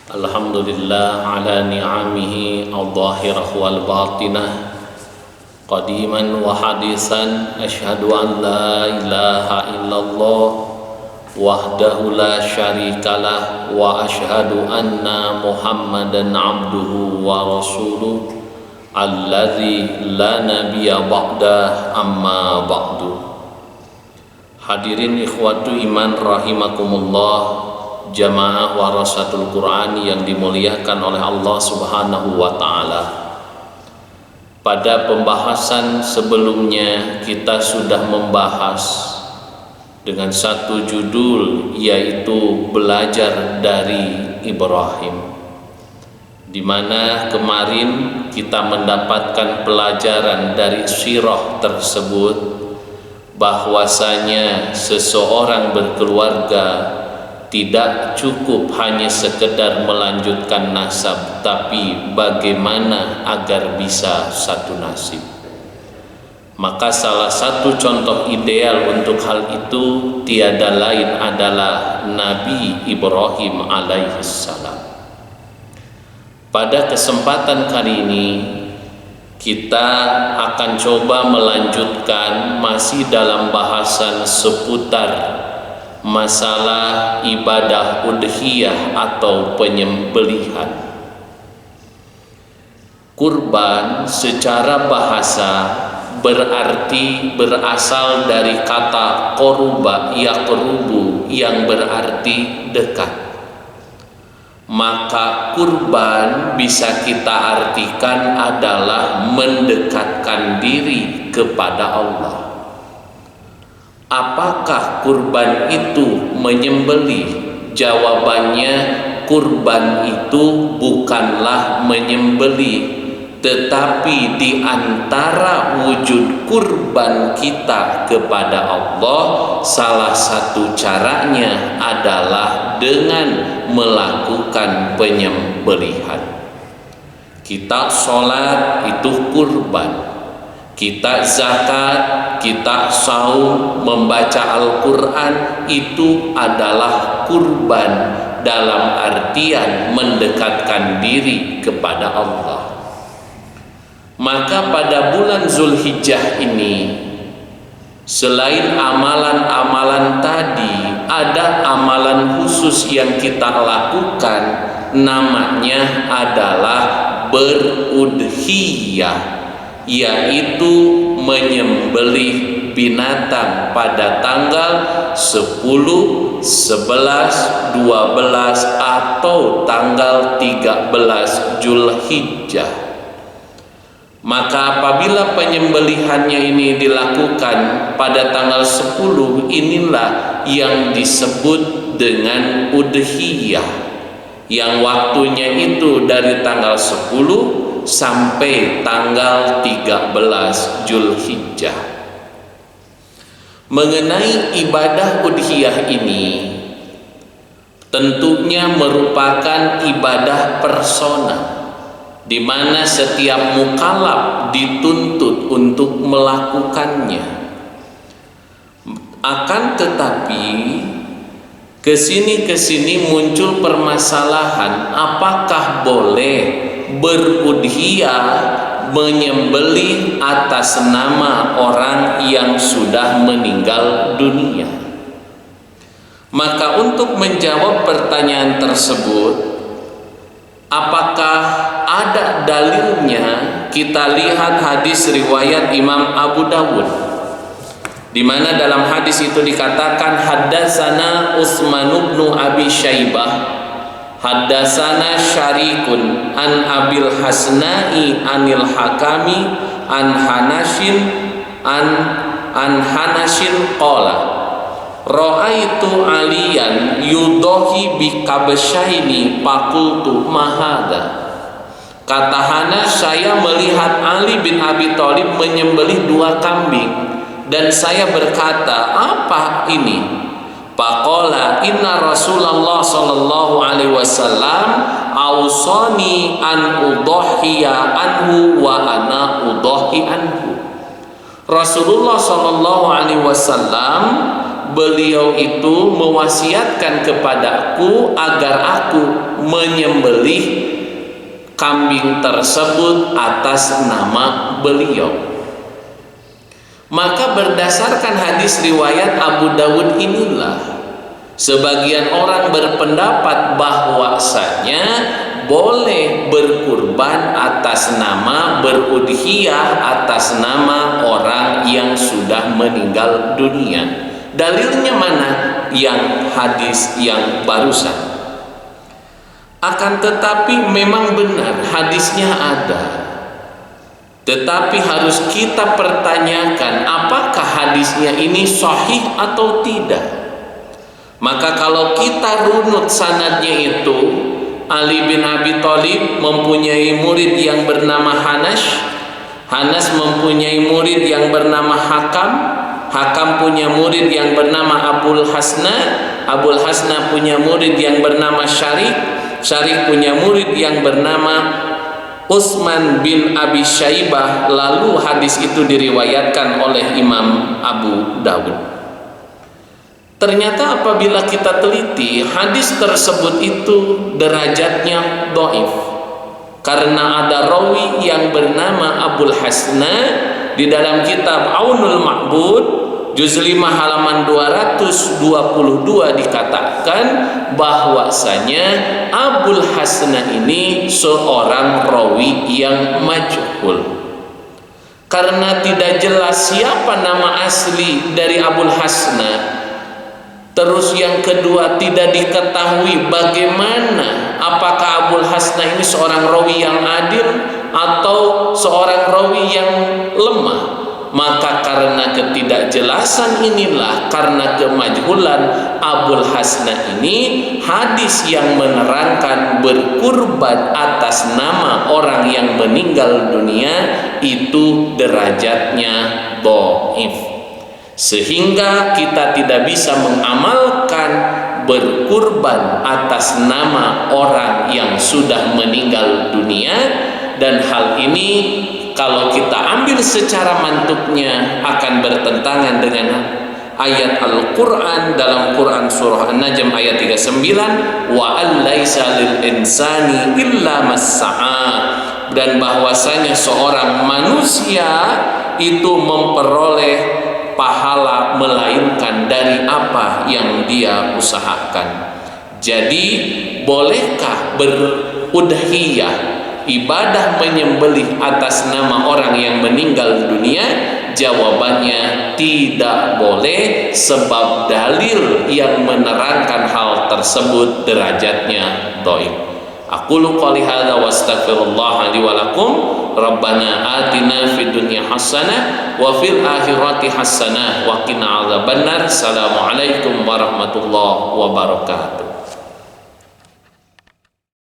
Alhamdulillah ala ni'amihi al-zahirah wal batinah qadiman wa hadisan asyhadu an la ilaha illallah wahdahu la syarikalah wa asyhadu anna Muhammadan abduhu wa rasuluh alladzi la nabiyya ba'dah amma ba'du. Hadirin ikhwatu iman rahimakumullah, jamaah warasatul Quran yang dimuliakan oleh Allah Subhanahu wa taala. Pada pembahasan sebelumnya kita sudah membahas dengan satu judul, yaitu belajar dari Ibrahim, di mana kemarin kita mendapatkan pelajaran dari sirah tersebut bahwasanya seseorang berkeluarga tidak cukup hanya sekedar melanjutkan nasab, tapi bagaimana agar bisa satu nasib. Maka salah satu contoh ideal untuk hal itu tiada lain adalah Nabi Ibrahim alaihissalam. Pada kesempatan kali ini kita akan coba melanjutkan masih dalam bahasan seputar masalah ibadah udhiyah atau penyembelihan. Kurban secara bahasa berasal dari kata qoruba yaqrubu yang berarti dekat. Maka kurban bisa kita artikan adalah mendekatkan diri kepada Allah. Apakah kurban itu menyembelih? Jawabannya, kurban itu bukanlah menyembelih, tetapi di antara wujud kurban kita kepada Allah, salah satu caranya adalah dengan melakukan penyembelihan. Kita sholat itu kurban, kita zakat, kita saum, membaca Al-Quran itu adalah kurban dalam artian mendekatkan diri kepada Allah. Maka pada bulan Zulhijjah ini, selain amalan-amalan tadi, ada amalan khusus yang kita lakukan, namanya adalah berudhiyah, yaitu menyembelih binatang pada tanggal 10, 11, 12 atau tanggal 13 Zulhijjah. Maka apabila penyembelihannya ini dilakukan pada tanggal 10, inilah yang disebut dengan udhiyah, yang waktunya itu dari tanggal 10 sampai tanggal 13 Zulhijjah. Mengenai ibadah udhiyah ini, tentunya merupakan ibadah personal, di mana setiap mukallaf dituntut untuk melakukannya. Akan tetapi kesini muncul permasalahan, apakah boleh berudhiyah, menyembelih atas nama orang yang sudah meninggal dunia? Maka untuk menjawab pertanyaan tersebut, apakah ada dalilnya? Kita lihat hadis riwayat Imam Abu Dawud, di mana dalam hadis itu dikatakan, haddatsana Utsman bin Abi Syaibah, haddatsana Syarikun an Abil Hasna'i anil Hakami an Hanashin qala ra'aitu aliyan yudohi bikabsyaini faqultu mahada. Kata Hanas, saya melihat Ali bin Abi Thalib menyembelih 2 kambing, dan saya berkata, apa ini? Faqala inna Rasulullah sallallahu alaihi wasallam ausani an udhiya anhu wa ana udhi anhu. Rasulullah sallallahu alaihi wasallam beliau itu mewasiatkan kepadaku agar aku menyembelih kambing tersebut atas nama beliau. Maka berdasarkan hadis riwayat Abu Dawud inilah sebagian orang berpendapat bahwasanya boleh berkurban atas nama, berudhiyah atas nama orang yang sudah meninggal dunia. Dalilnya mana? Yang hadis yang barusan. Akan tetapi memang benar hadisnya ada, tetapi harus kita pertanyakan apakah hadisnya ini sahih atau tidak. Maka kalau kita runut sanadnya itu, Ali bin Abi Thalib mempunyai murid yang bernama Hanas, Hanas mempunyai murid yang bernama Hakam, Hakam punya murid yang bernama Abul Hasna, Abul Hasna punya murid yang bernama Syarik, Syarik punya murid yang bernama Utsman bin Abi Syaibah. Lalu hadis itu diriwayatkan oleh Imam Abu Dawud. Ternyata apabila kita teliti, hadis tersebut itu derajatnya dhaif, karena ada rawi yang bernama Abul Hasna. Di dalam kitab Aunul Ma'bud juz 5 halaman 222 dikatakan bahwasanya Abul Hasna ini seorang rawi yang majhul, karena tidak jelas siapa nama asli dari Abul Hasna. Terus yang kedua, tidak diketahui bagaimana, apakah Abul Hasna ini seorang rawi yang adil atau seorang rawi yang lemah. Maka karena ketidakjelasan inilah, karena kemajhulan Abul Hasna ini, hadis yang menerangkan berkurban atas nama orang yang meninggal dunia itu derajatnya dhaif, sehingga kita tidak bisa mengamalkan berkurban atas nama orang yang sudah meninggal dunia. Dan hal ini kalau kita ambil secara mantuknya akan bertentangan dengan ayat Al-Quran dalam Quran surah An-Najm ayat 39, wa allaisa lil insani illa massa'a, dan bahwasanya seorang manusia itu memperoleh pahala melainkan dari apa yang dia usahakan. Jadi bolehkah berudhiyah, ibadah menyembelih atas nama orang yang meninggal dunia? Jawabannya tidak boleh, sebab dalil yang menerangkan hal tersebut derajatnya dhaif. Aqulu qouli hadza wa astaghfirullah li wa lakum. Rabbana atina fid dunya hasanah wa fil akhirati hasanah wa qina adzabannar. Assalamualaikum warahmatullahi wabarakatuh.